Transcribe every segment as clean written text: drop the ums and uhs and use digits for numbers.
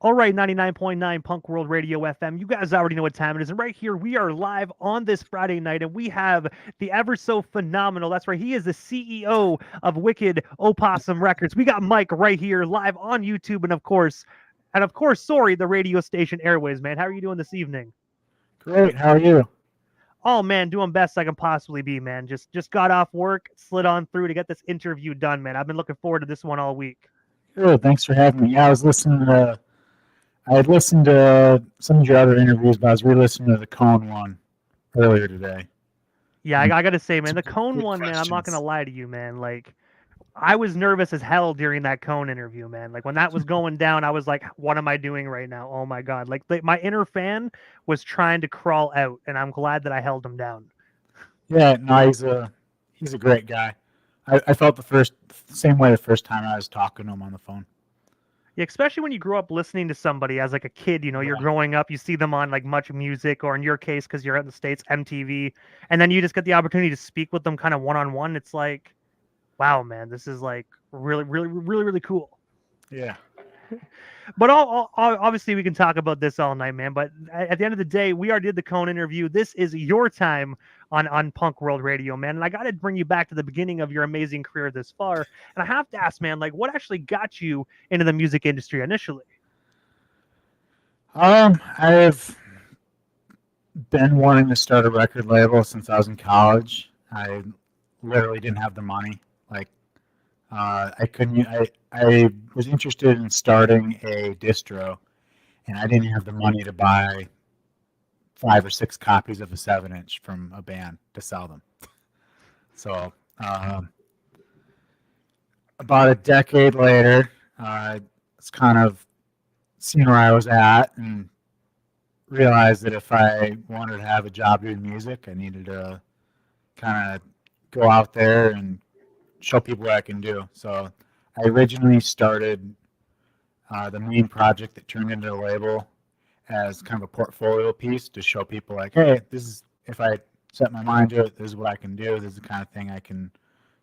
All right, 99.9 Punk World Radio FM. You guys already know what time it is. And right here, we are live on this Friday night, and we have the ever so phenomenal, that's right, he is the CEO of Wicked Opossum Records. We got Mike right here live on YouTube, and of course, sorry, the radio station airways, man. How are you doing this evening? Great. How are you? Oh man, doing best I can possibly be, man. Just got off work, slid on through to get this interview done, man. I've been looking forward to this one all week. Good. Thanks for having me. Yeah, I had listened to some of your other interviews, but I was re-listening to the Cone one earlier today. Yeah, I gotta say, man, Some the Cone good one, man, I'm not gonna questions. lie to you, man. Like, I was nervous as hell during that Cone interview, man. Like when that was going down, I was like, "What am I doing right now? Oh my god!" Like my inner fan was trying to crawl out, and I'm glad that I held him down. Yeah, no, he's a great guy. I felt the same way the first time I was talking to him on the phone. Yeah, especially when you grow up listening to somebody as like a kid. You're Yeah, growing up, you see them on like Much Music, or in your case, because you're in the States, MTV, and then you just get the opportunity to speak with them kind of one on one. It's like, wow, man, this is like really, really, really, really cool. yeah. But obviously, we can talk about this all night, man. But at the end of the day, we already did the Cone interview. This is your time on Punk World Radio, man. And I got to bring you back to the beginning of your amazing career this far. And I have to ask, man, like, what actually got you into the music industry initially? I've been wanting to start a record label since I was in college. I literally didn't have the money. Like, I couldn't. I was interested in starting a distro, and I didn't have the money to buy 5 or 6 copies of a 7-inch from a band to sell them. So about a decade later, it's kind of seen where I was at and realized that if I wanted to have a job doing music, I needed to kind of go out there and show people what I can do. So I originally started the main project that turned into a label as kind of a portfolio piece to show people like, hey, this is if I set my mind to it, this is what I can do. This is the kind of thing I can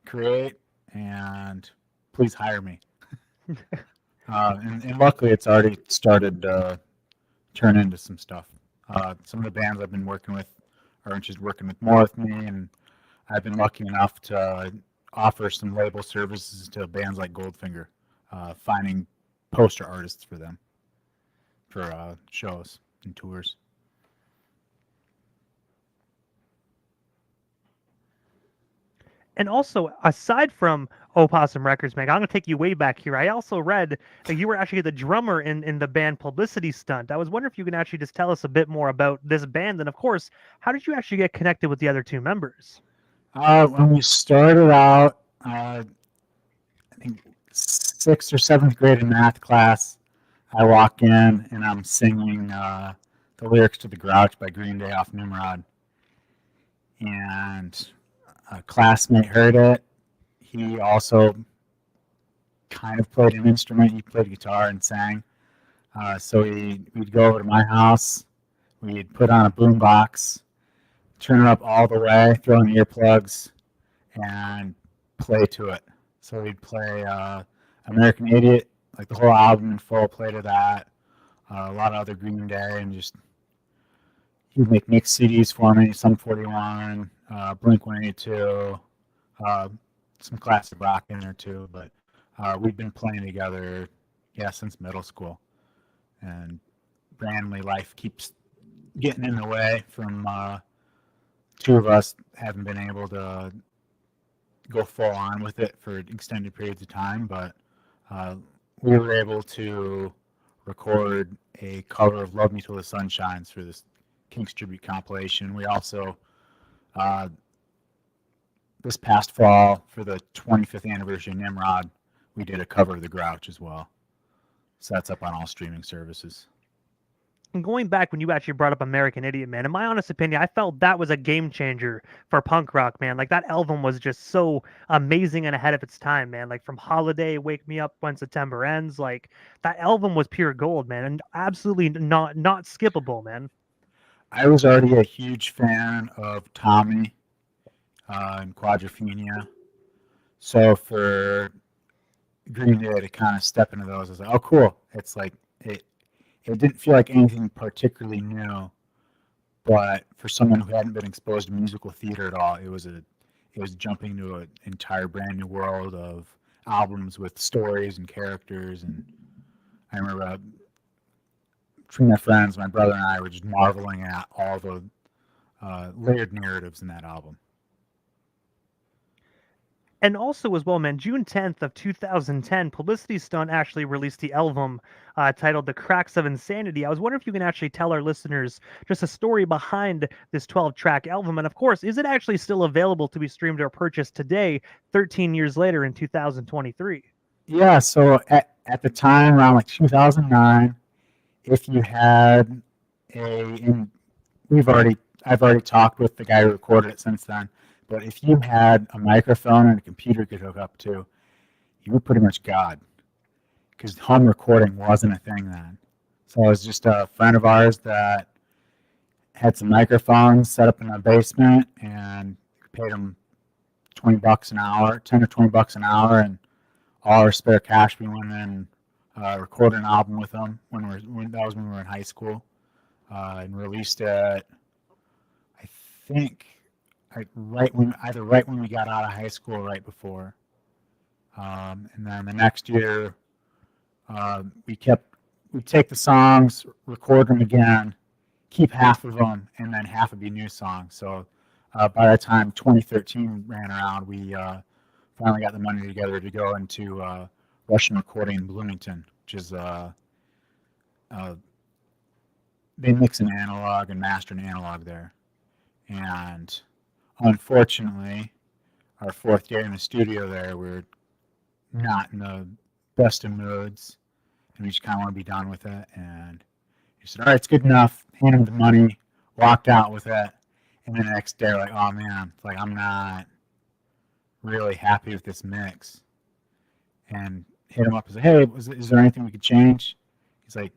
create, and please hire me. And luckily, it's already started to turn into some stuff. Some of the bands I've been working with are interested in working with more with me, and I've been lucky enough to offer some label services to bands like Goldfinger, finding poster artists for them for shows and tours. And also, aside from Opossum Records, man, I'm gonna take you way back here. I also read that you were actually the drummer in the band Publicity Stunt. I was wondering if you can actually just tell us a bit more about this band, and of course, how did you actually get connected with the other two members? When we started out, I think 6th or 7th grade in math class, I walk in and I'm singing the lyrics to "The Grouch" by Green Day off Nimrod, and a classmate heard it. He also kind of played an instrument. He played guitar and sang. So we'd go over to my house. We'd put on a boombox, turn it up all the way, throw in earplugs, and play to it. So we'd play American Idiot, like the whole album in full, play to that. A lot of other Green Day, and just he'd make mix CDs for me, Sum 41, Blink 182, some classic rock in there too. But we've been playing together, yeah, since middle school. And randomly, life keeps getting in the way from two of us haven't been able to go full on with it for extended periods of time, but we were able to record a cover of "Love Me Till the Sun Shines" for this Kinks tribute compilation. We also this past fall for the 25th anniversary of Nimrod, we did a cover of "The Grouch" as well. So that's up on all streaming services. And going back when you actually brought up American Idiot, man, in my honest opinion, I felt that was a game changer for punk rock, man. Like that album was just so amazing and ahead of its time, man. Like from Holiday, Wake Me Up When September Ends, like that album was pure gold, man, and absolutely not skippable, man. I was already a huge fan of Tommy and Quadrophenia. So for Green Day to kind of step into those, I was like, oh, cool. It's like it didn't feel like anything particularly new. But for someone who hadn't been exposed to musical theater at all, it was jumping into an entire brand new world of albums with stories and characters. And I remember between my friends, my brother and I were just marveling at all the layered narratives in that album. And also as well, man, June 10th of 2010, Publicity Stunt actually released the album titled The Cracks of Insanity. I was wondering if you can actually tell our listeners just a story behind this 12-track album. And of course, is it actually still available to be streamed or purchased today, 13 years later in 2023? Yeah, so at the time, around like 2009, if you had I've already talked with the guy who recorded it since then, but if you had a microphone and a computer you could hook up to, you were pretty much God, because home recording wasn't a thing then. So it was just a friend of ours that had some microphones set up in a basement, and paid him $20 an hour, 10 or $20 an hour, and all our spare cash we went in and recorded an album with him when we were in high school, and released it. I think right when we got out of high school, or right before, and then the next year we'd take the songs, record them again, keep half of them, and then half would be new songs. So by the time 2013 ran around, we finally got the money together to go into Russian recording in Bloomington, which is they mix an analog and master an analog there. And unfortunately, our fourth day in the studio there, we're not in the best of moods, and we just kind of want to be done with it. And he said, "All right, it's good enough." Handed him the money, walked out with it, and then the next day, we're like, "Oh man, it's like I'm not really happy with this mix." And hit him up and said, "Hey, is there anything we could change?" He's like,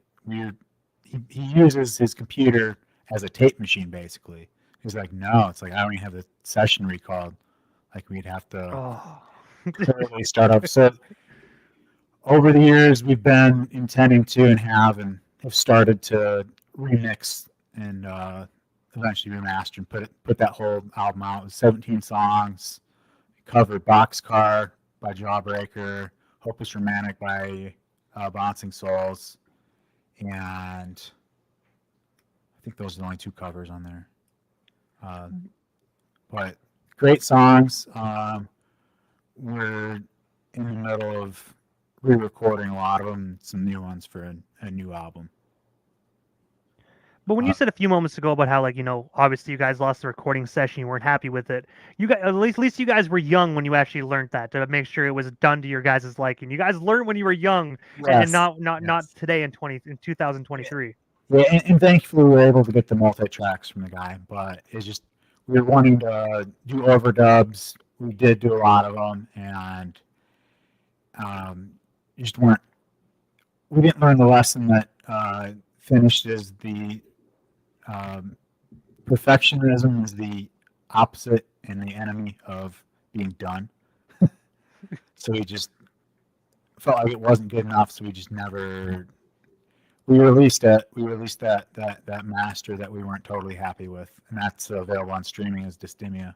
he uses his computer as a tape machine, basically. He's like, "No, it's like I don't even have the session recalled. Like we'd have to clearly start up." So over the years, we've been intending to and have started to remix and eventually remaster and put that whole album out. It was 17 songs. Covered Boxcar by Jawbreaker, Hopeless Romantic by Bouncing Souls, and I think those are the only two covers on there. But great songs. We're in the middle of re-recording a lot of them, some new ones for a new album. But when you said a few moments ago about how, like, obviously you guys lost the recording session, you weren't happy with it. You guys, at least you guys were young when you actually learned that, to make sure it was done to your guys' liking. You guys learned when you were young, and not today in 2023. Yeah, and thankfully we were able to get the multi-tracks from the guy, but it's just we were wanting to do overdubs. We did do a lot of them, and just weren't. We didn't learn the lesson that finished is the perfectionism is the opposite and the enemy of being done. So we just felt like it wasn't good enough, so we just never. We released that master that we weren't totally happy with, and that's available on streaming as Dystemia,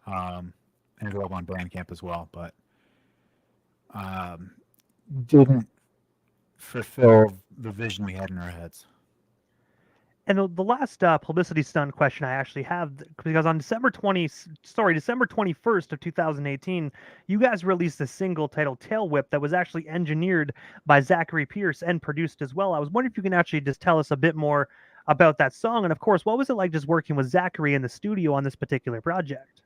and available on Bandcamp as well. But didn't fulfill the vision we had in our heads. And the last publicity stunt question I actually have, because on December 21st of 2018, you guys released a single titled Tail Whip that was actually engineered by Zachary Pierce and produced as well. I was wondering if you can actually just tell us a bit more about that song. And of course, what was it like just working with Zachary in the studio on this particular project?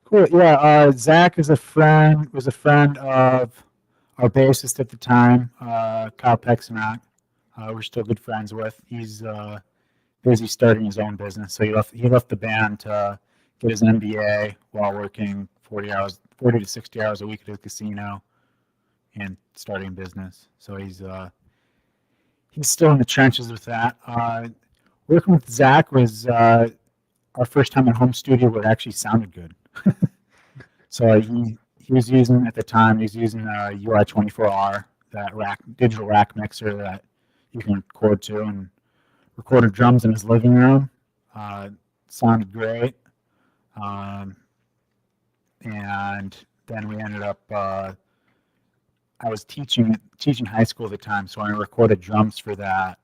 Cool. Yeah. Zach was a friend of our bassist at the time, Kyle Pexanac. We're still good friends with. He's busy starting his own business, so he left the band to get his MBA while working 40 to 60 hours a week at a casino and starting a business. So he's still in the trenches with that. Working with Zach was our first time in home studio where it actually sounded good. So he was using at the time. He was using UI24R, that digital rack mixer that you can record to, and recorded drums in his living room. Sounded great. And then we ended up, I was teaching high school at the time, so I recorded drums for that.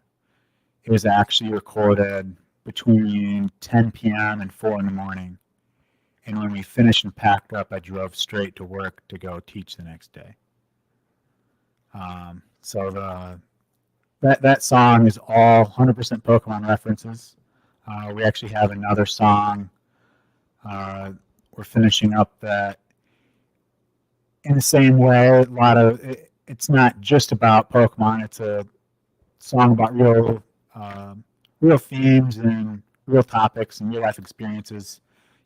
It was actually recorded between 10 p.m. and 4 in the morning. And when we finished and packed up, I drove straight to work to go teach the next day. So that song is all 100% Pokemon references. We actually have another song we're finishing up that in the same way. It's not just about Pokemon. It's a song about real themes and real topics and real life experiences,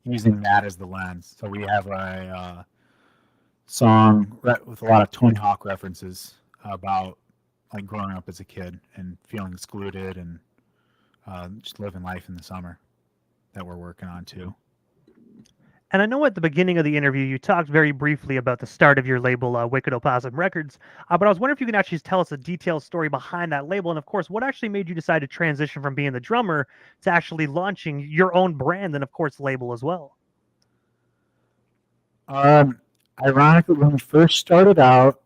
using that as the lens. So we have a song with a lot of Tony Hawk references about like growing up as a kid and feeling excluded and just living life in the summer that we're working on too. And I know at the beginning of the interview, you talked very briefly about the start of your label, Wicked Opossum Records. But I was wondering if you can actually tell us a detailed story behind that label. And of course, what actually made you decide to transition from being the drummer to actually launching your own brand and, of course, label as well? Ironically, when we first started out,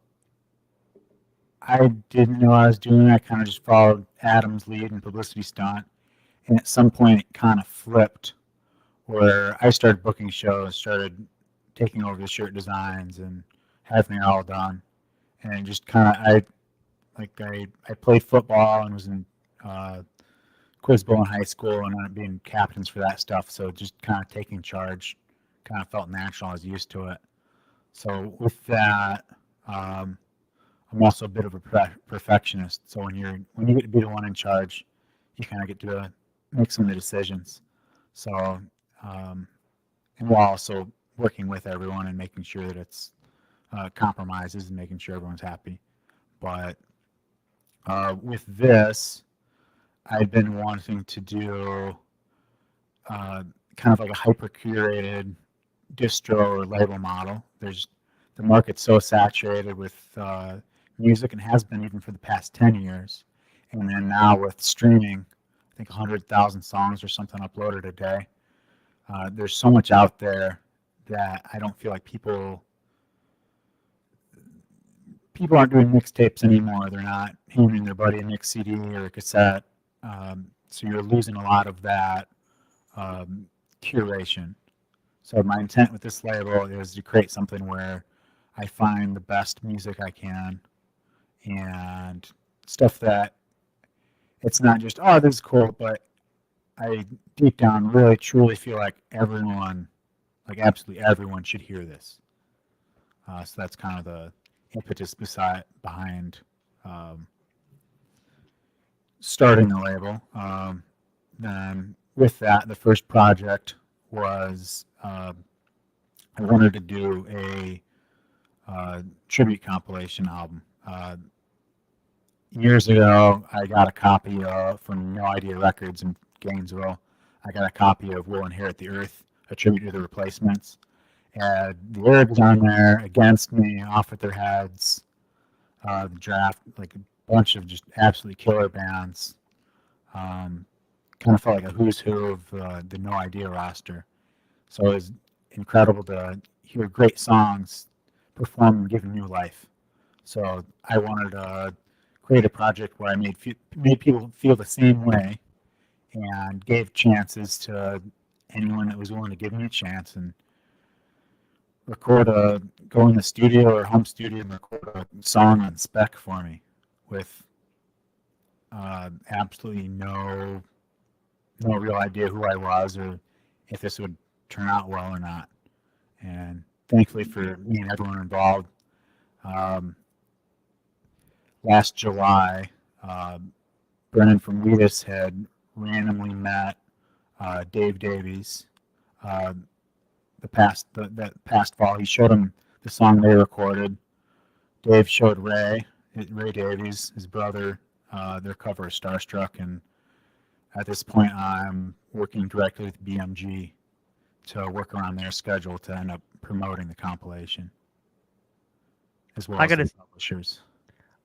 I didn't know what I was doing. I kind of just followed Adam's lead and publicity stunt. And at some point, it kind of flipped, where I started booking shows, started taking over the shirt designs and having it all done. And just kind of, I played football and was in quiz bowl in high school and ended up being captains for that stuff. So just kind of taking charge kind of felt natural. I was used to it. So with that, I'm also a bit of a perfectionist. So when you get to be the one in charge, you kind of get to make some of the decisions. So and while also working with everyone and making sure that it's compromises and making sure everyone's happy. But with this, I've been wanting to do kind of like a hyper curated distro or label model. The market's so saturated with music, and has been even for the past 10 years. And then now with streaming, I think 100,000 songs or something uploaded a day. There's so much out there that I don't feel like people aren't doing mixtapes anymore. They're not handing their buddy a mix CD or a cassette. So you're losing a lot of that curation. So my intent with this label is to create something where I find the best music I can and stuff that it's not just, oh, this is cool, but I deep down really truly feel like everyone, like absolutely everyone, should hear this. So that's kind of the impetus behind starting the label. Then with that, the first project was I wanted to do a tribute compilation album. Years ago, I got a copy from No Idea Records in Gainesville. I got a copy of Will Inherit the Earth, a tribute to the Replacements. And the lyrics on there, Against Me, Off With Their Heads, the Draft, like a bunch of just absolutely killer bands. Kind of felt like a who's who of the No Idea roster. So it was incredible to hear great songs performed and given new life. So I wanted to create a project where I made people feel the same way and gave chances to anyone that was willing to give me a chance and go in the studio or home studio and record a song on spec for me with absolutely no real idea who I was or if this would turn out well or not. And thankfully for me and everyone involved, last July, Brennan from Wheatus had randomly met Dave Davies. That past fall, he showed him the song they recorded. Dave showed Ray Davies, his brother, their cover of Starstruck, and at this point, I'm working directly with BMG to work around their schedule to end up promoting the compilation, as well as the publishers.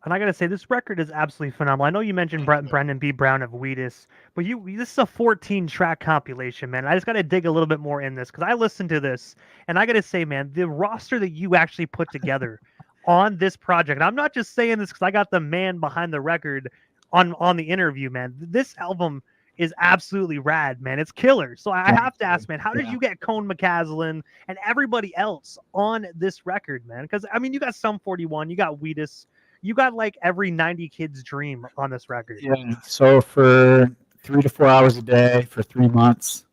And I gotta say, this record is absolutely phenomenal. I know you mentioned Brendan B. Brown of Wheatus, but this is a 14-track compilation, man. I just gotta dig a little bit more in this because I listened to this, and I gotta say, man, the roster that you actually put together on this project, and I'm not just saying this because I got the man behind the record on the interview, man. This album is absolutely rad, man. It's killer. So I have to ask, man, how did you get Cone McCaslin and everybody else on this record, man? Because I mean, you got Sum 41, you got Wheatus. You got like every 90 kid's dream on this record. Yeah. So for 3 to 4 hours a day for 3 months,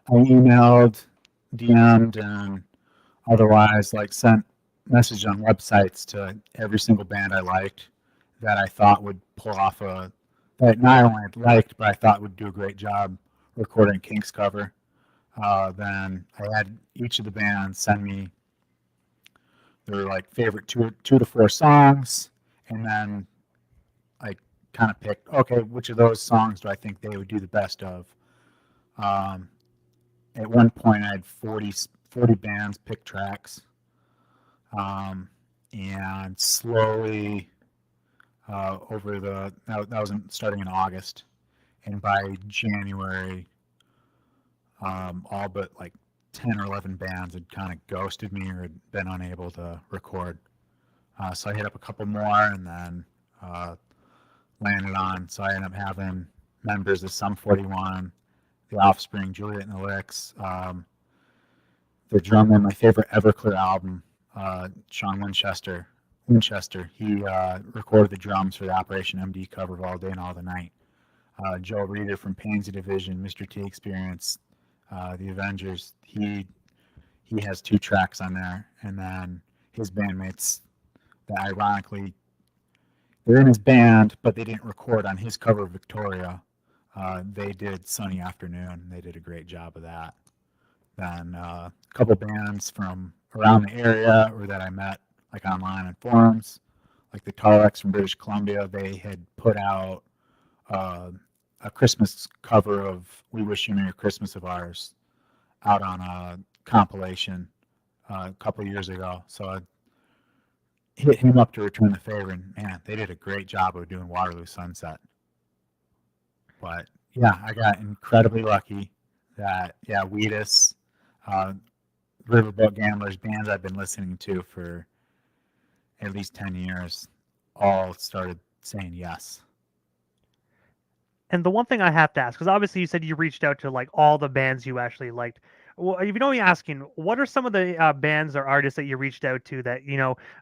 I emailed, DM'd, and otherwise like sent message on websites to every single band I liked that I thought would pull off that not only I liked, but I thought would do a great job recording Kinks cover. Then I had each of the bands send me their like favorite two to four songs, and then I kind of picked, okay, which of those songs do I think they would do the best of? At one point, I had 40 bands pick tracks, and slowly over that was starting in August, and by January, all but like 10 or 11 bands had kind of ghosted me or had been unable to record. So I hit up a couple more and then landed on. So I ended up having members of Sum 41, The Offspring, Juliet and the Licks, the drummer on my favorite Everclear album, Sean Winchester. He recorded the drums for the Operation MD cover of All Day and All the Night. Joe Reeder from Pansy Division, Mr. T Experience, The Avengers. He has 2 tracks on there, and then his bandmates that ironically they're in his band, but they didn't record on his cover of Victoria. They did Sunny Afternoon. They did a great job of that. Then a couple bands from around the area or that I met like online and forums, like the Tarlex from British Columbia. They had put out a Christmas cover of We Wish You Merry Christmas of ours out on a compilation a couple of years ago. So I hit him up to return the favor, and man, they did a great job of doing Waterloo Sunset. But yeah, I got incredibly lucky that Wheatus, Riverboat Gamblers, bands I've been listening to for at least 10 years, all started saying yes. And the one thing I have to ask, because obviously you said you reached out to like all the bands you actually liked. Well, if you don't me asking, what are some of the bands or artists that you reached out to that,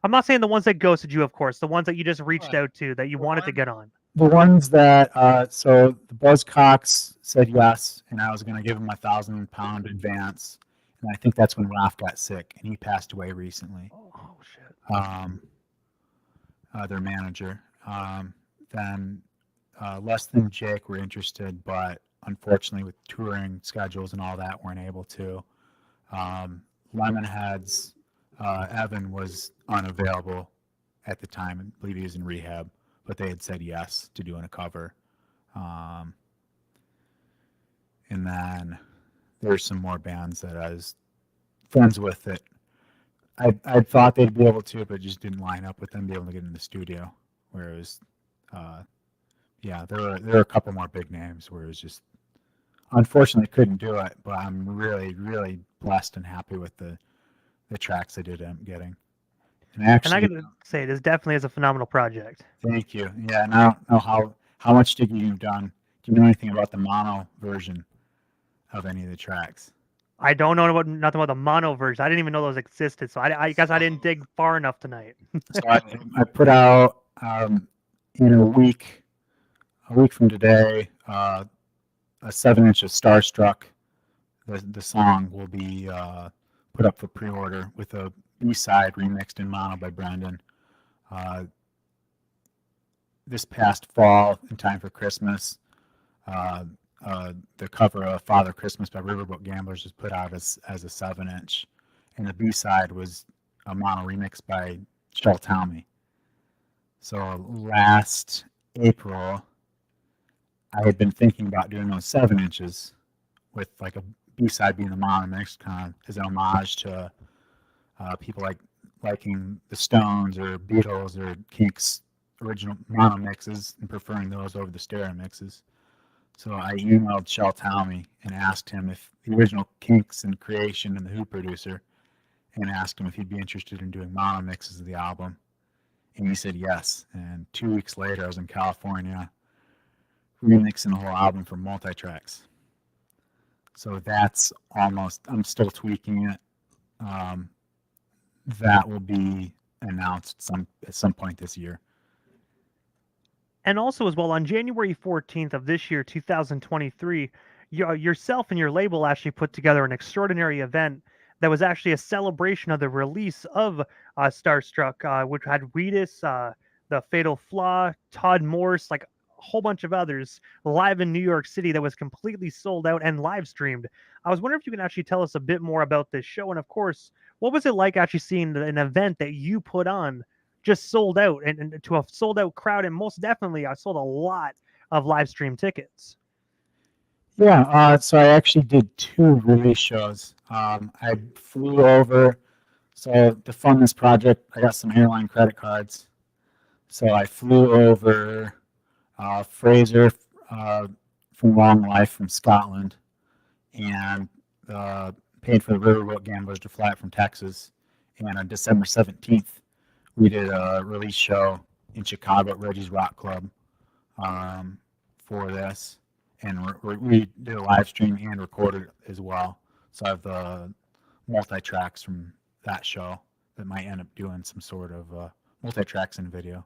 I'm not saying the ones that ghosted you, of course, the ones that you just reached out to that you wanted to get on. The ones that, so the Buzzcocks said yes, and I was going to give them a £1,000 advance. And I think that's when Ralph got sick, and he passed away recently. Oh shit. Their manager. Then Less Than Jake were interested, but unfortunately with touring schedules and all that, weren't able to. Lemonheads, Evan was unavailable at the time. I believe he was in rehab, but they had said yes to doing a cover. And then there's some more bands that I was friends with that I thought they'd be able to, but just didn't line up with them being able to get in the studio. Where it was, there were a couple more big names where it was just, unfortunately, couldn't do it. But I'm really, really blessed and happy with the tracks I did end up getting. And actually, and I gotta say, this definitely is a phenomenal project. Thank you. Yeah, and I don't know how much digging you've done. Do you know anything about the mono version of any of the tracks? I don't know nothing about the mono version. I didn't even know those existed, so I guess I didn't dig far enough tonight. So I put out in a week from today a 7-inch of Starstruck. The song will be put up for pre-order with a B-side remixed in mono by Brendan. This past fall, in time for Christmas, the cover of Father Christmas by Riverboat Gamblers was put out as a 7-inch, and the B-side was a mono remix by Shel Talmy. So last April, I had been thinking about doing those 7 inches with like a B-side being the mono mix, kind of as an homage to people liking the Stones or Beatles or Kinks original mono mixes and preferring those over the stereo mixes. So I emailed Shel Talmy and asked him if the original Kinks and Creation and the Who producer, and asked him if he'd be interested in doing mono mixes of the album. And he said yes. And 2 weeks later, I was in California remixing the whole album for multi-tracks. So that's almost, I'm still tweaking it. That will be announced at some point this year. And also, as well, on January 14th of this year, 2023, yourself and your label actually put together an extraordinary event that was actually a celebration of the release of Starstruck, which had Wheatus, The Fatal Flaw, Todd Morse, like a whole bunch of others, live in New York City that was completely sold out and live streamed. I was wondering if you can actually tell us a bit more about this show. And of course, what was it like actually seeing an event that you put on just sold out and to a sold out crowd? And most definitely, I sold a lot of live stream tickets. Yeah, so I actually did 2 release shows. I flew over, so to fund this project, I got some airline credit cards. So I flew over Fraser from Long Life from Scotland, and paid for the Riverboat Gamblers to fly from Texas. And on December 17th, we did a release show in Chicago at Reggie's Rock Club for this. And we did a live stream and recorded as well. So I have the multi-tracks from that show that might end up doing some sort of multi-tracks in video.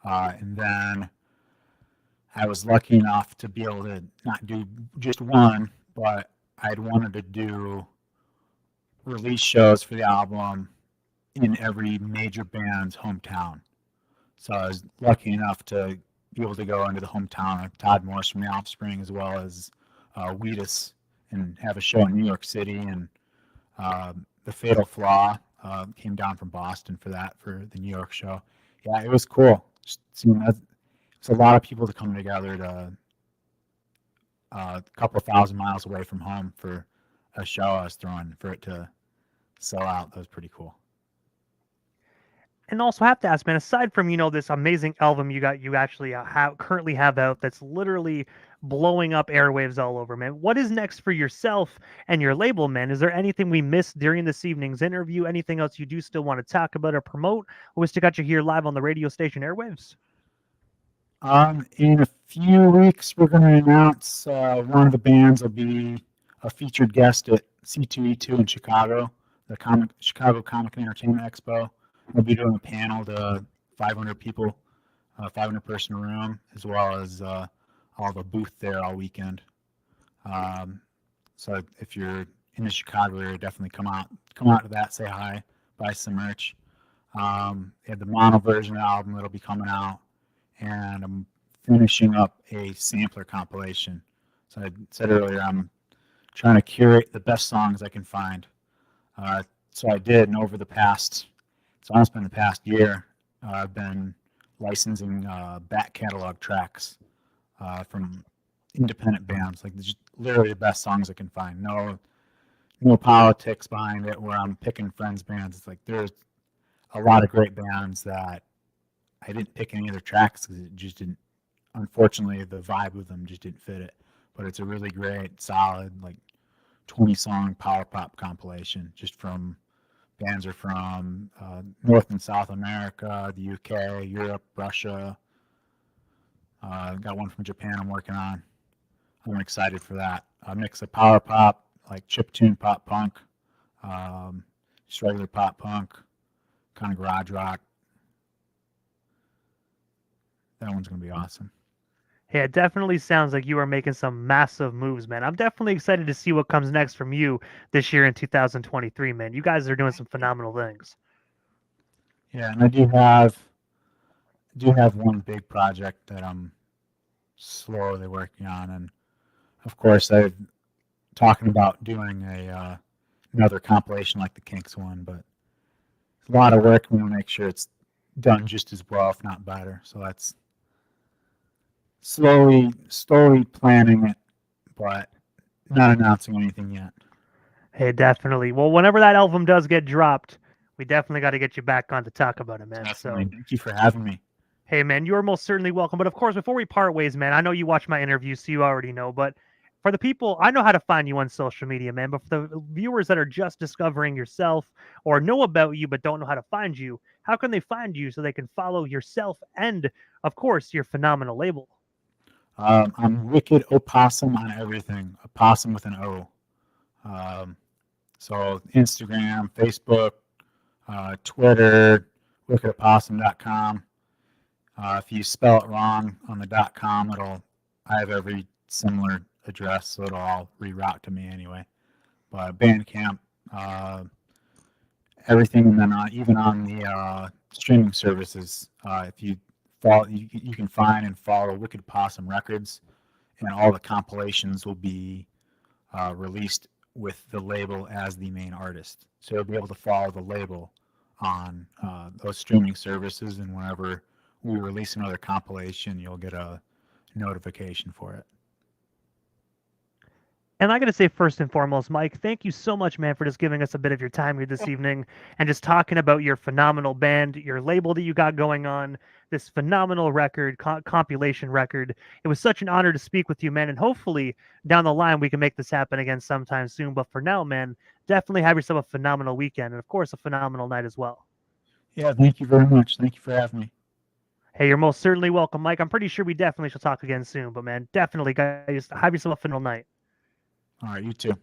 And then I was lucky enough to be able to not do just one, but I'd wanted to do release shows for the album in every major band's hometown. So I was lucky enough to be able to go into the hometown of Todd Morse from The Offspring, as well as Wheatus, and have a show in New York City. And The Fatal Flaw came down from Boston for the New York show. Yeah, it was cool. Just seeing that, it's a lot of people to come together to a couple of thousand miles away from home for a show I was throwing, for it to sell out. That was pretty cool. And also have to ask, man, aside from, this amazing album you actually currently have out that's literally blowing up airwaves all over, man, what is next for yourself and your label, man? Is there anything we missed during this evening's interview? Anything else you do still want to talk about or promote? Or we still got you here live on the radio station airwaves? In a few weeks, we're going to announce one of the bands will be a featured guest at C2E2 in Chicago, the Chicago Comic and Entertainment Expo. We'll be doing a panel to 500 people, 500 person room, as well as all the booth there all weekend. So if you're in the Chicago area, definitely come out to that, say hi, buy some merch. They have the mono version of the album that'll be coming out, and I'm finishing up a sampler compilation. So I said earlier, I'm trying to curate the best songs I can find. So I did, and over the past, it's almost been the past year, I've been licensing back catalog tracks from independent bands, like just literally the best songs I can find. No politics behind it where I'm picking friends' bands. It's like there's a lot of great bands that I didn't pick any other tracks because it just didn't, unfortunately, the vibe of them just didn't fit it. But it's a really great, solid, like 20-song power pop compilation, just from bands are from North and South America, the UK, Europe, Russia. Got one from Japan I'm working on. I'm excited for that. A mix of power pop, like chiptune pop punk, just regular pop punk, kind of garage rock. That one's going to be awesome. Yeah, it definitely sounds like you are making some massive moves, man. I'm definitely excited to see what comes next from you this year in 2023, man. You guys are doing some phenomenal things. Yeah, and I do have one big project that I'm slowly working on, and of course I'm talking about doing another compilation like the Kinks one, but it's a lot of work. We want to make sure it's done just as well, if not better. So that's slowly planning it, but not announcing anything yet. Hey, definitely. Well, whenever that album does get dropped, we definitely got to get you back on to talk about it, man. Definitely. So Thank you for having me. Hey, man, you are most certainly welcome. But of course, before we part ways, man, I know you watch my interviews, so you already know. But for the people, I know how to find you on social media, man. But for the viewers that are just discovering yourself or know about you but don't know how to find you, how can they find you so they can follow yourself and, of course, your phenomenal label? I'm Wicked Opossum on everything. Opossum with an O. Um, so Instagram, Facebook, Twitter, wickedopossum.com. If you spell it wrong on the .com, I have every similar address, so it'll all reroute to me anyway. But Bandcamp, everything, and then even on the streaming services, if you follow, you can find and follow Wicked Possum Records, and all the compilations will be released with the label as the main artist. So you'll be able to follow the label on those streaming services, and whenever we release another compilation, you'll get a notification for it. And I got to say, first and foremost, Mike, thank you so much, man, for just giving us a bit of your time here this evening and just talking about your phenomenal band, your label that you got going on, this phenomenal record, compilation record. It was such an honor to speak with you, man. And hopefully down the line, we can make this happen again sometime soon. But for now, man, definitely have yourself a phenomenal weekend and, of course, a phenomenal night as well. Yeah, thank you very much. Thank you for having me. Hey, you're most certainly welcome, Mike. I'm pretty sure we definitely shall talk again soon. But, man, definitely, guys, have yourself a phenomenal night. All right, you too.